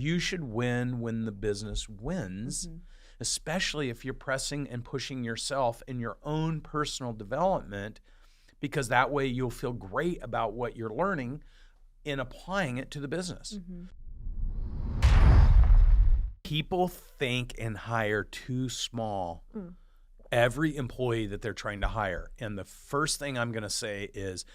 you should win when the business wins, especially if you're pressing and pushing yourself in your own personal development, because that way you'll feel great about what you're learning and applying it to the business. People think and hire too small every employee that they're trying to hire. And the first thing I'm going to say is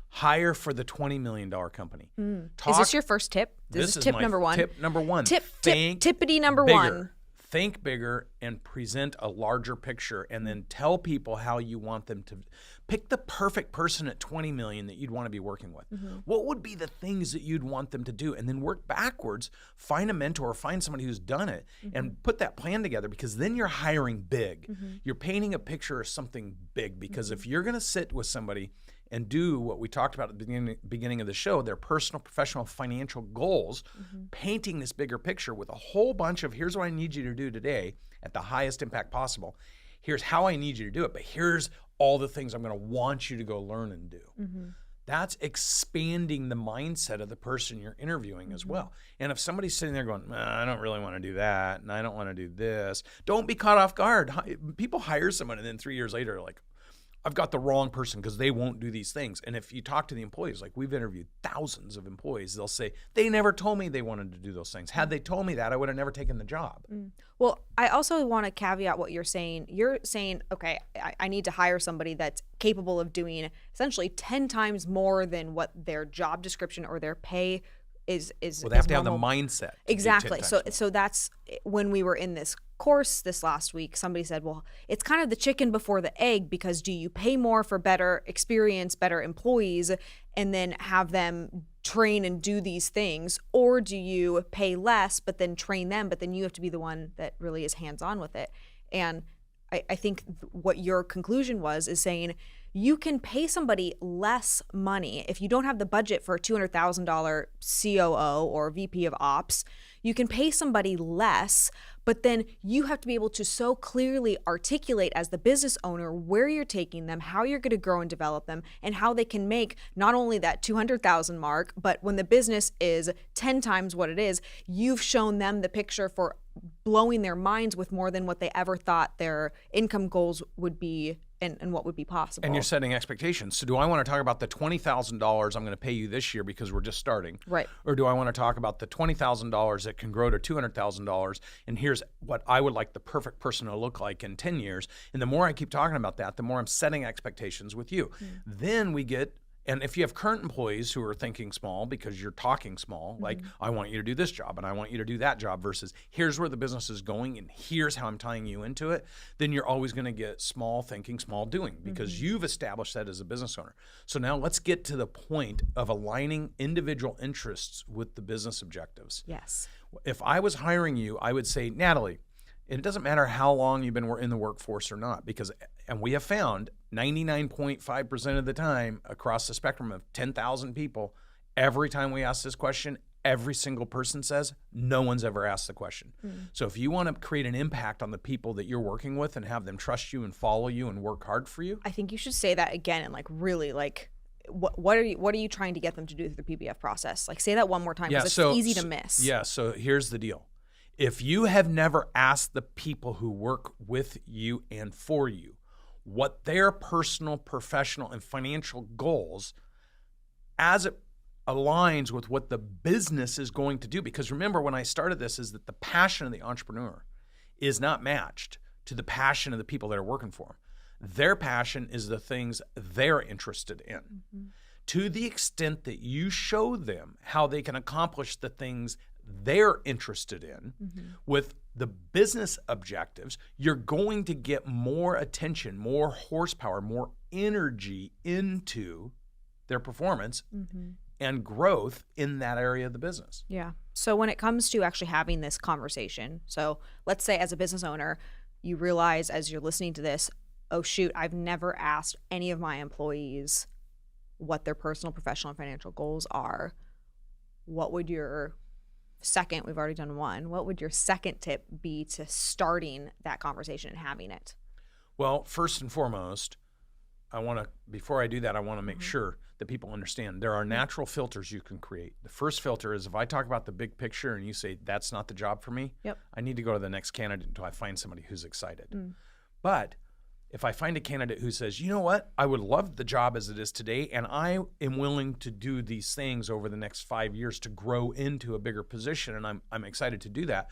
hire for the $20 million company. Is this your first tip? This is tip number one. Tip number one. Tippity number bigger. one. Think bigger and present a larger picture, and then tell people how you want them to pick the perfect person at 20 million that you'd want to be working with. What would be the things that you'd want them to do? And then work backwards, find a mentor, find somebody who's done it, and put that plan together, because then you're hiring big. You're painting a picture of something big, because if you're going to sit with somebody and do what we talked about at the beginning of the show, their personal, professional, financial goals, painting this bigger picture with a whole bunch of, here's what I need you to do today at the highest impact possible. Here's how I need you to do it, but here's all the things I'm going to want you to go learn and do. That's expanding the mindset of the person you're interviewing as well. And if somebody's sitting there going, I don't really want to do that, and I don't want to do this, don't be caught off guard. People hire someone, and then 3 years later, like, I've got the wrong person because they won't do these things. And if you talk to the employees, like we've interviewed thousands of employees, they'll say, they never told me they wanted to do those things. Had they told me that, I would have never taken the job. Well, I also want to caveat what you're saying. You're saying, okay, I need to hire somebody that's capable of doing essentially 10 times more than what their job description or their pay is. Well, they have to have the mindset. Exactly. So that's when we were in this course this last week, somebody said, well, it's kind of the chicken before the egg, because do you pay more for better experience, better employees, and then have them train and do these things, or do you pay less but then train them, but then you have to be the one that really is hands-on with it? And I think what your conclusion is saying you can pay somebody less money if you don't have the budget for a $200,000 COO or VP of Ops. You can pay somebody less, but then you have to be able to so clearly articulate as the business owner where you're taking them, how you're going to grow and develop them, and how they can make not only that 200,000 mark, but when the business is 10 times what it is, you've shown them the picture for blowing their minds with more than what they ever thought their income goals would be and what would be possible. And you're setting expectations. So do I want to talk about the $20,000 I'm going to pay you this year because we're just starting? Right. Or do I want to talk about the $20,000 that can grow to $200,000, and here's what I would like the perfect person to look like in 10 years? And the more I keep talking about that, the more I'm setting expectations with you. Then we get, and if you have current employees who are thinking small because you're talking small, like I want you to do this job and I want you to do that job versus here's where the business is going and here's how I'm tying you into it, then you're always going to get small thinking, small doing, because you've established that as a business owner. So now let's get to the point of aligning individual interests with the business objectives. Yes. If I was hiring you, I would say, Natalie, it doesn't matter how long you've been in the workforce or not, because, and we have found 99.5% of the time across the spectrum of 10,000 people, every time we ask this question, every single person says, no one's ever asked the question. So if you want to create an impact on the people that you're working with and have them trust you and follow you and work hard for you. I think you should say that again and like really like, what are you trying to get them to do through the PBF process? Like say that one more time because it's easy to miss. Yeah, so here's the deal. If you have never asked the people who work with you and for you what their personal, professional, and financial goals as it aligns with what the business is going to do, because remember when I started this is that the passion of the entrepreneur is not matched to the passion of the people that are working for them. Their passion is the things they're interested in. To the extent that you show them how they can accomplish the things they're interested in with the business objectives, you're going to get more attention, more horsepower, more energy into their performance and growth in that area of the business. Yeah. So when it comes to actually having this conversation, so let's say as a business owner, you realize as you're listening to this, oh shoot, I've never asked any of my employees what their personal, professional, and financial goals are. What would your second, we've already done one, what would your second tip be to starting that conversation and having it? Well, first and foremost, before I do that, I want to make sure that people understand there are natural filters you can create. The first filter is if I talk about the big picture and you say, that's not the job for me, I need to go to the next candidate until I find somebody who's excited. But if I find a candidate who says, you know what, I would love the job as it is today, and I am willing to do these things over the next 5 years to grow into a bigger position, and I'm excited to do that.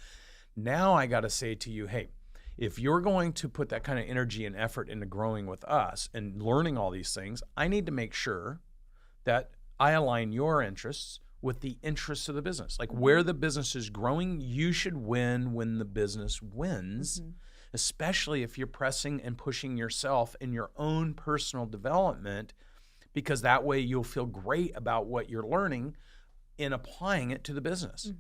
Now I got to say to you, hey, if you're going to put that kind of energy and effort into growing with us and learning all these things, I need to make sure that I align your interests with the interests of the business. Like where the business is growing, you should win when the business wins, especially if you're pressing and pushing yourself in your own personal development, because that way you'll feel great about what you're learning in applying it to the business.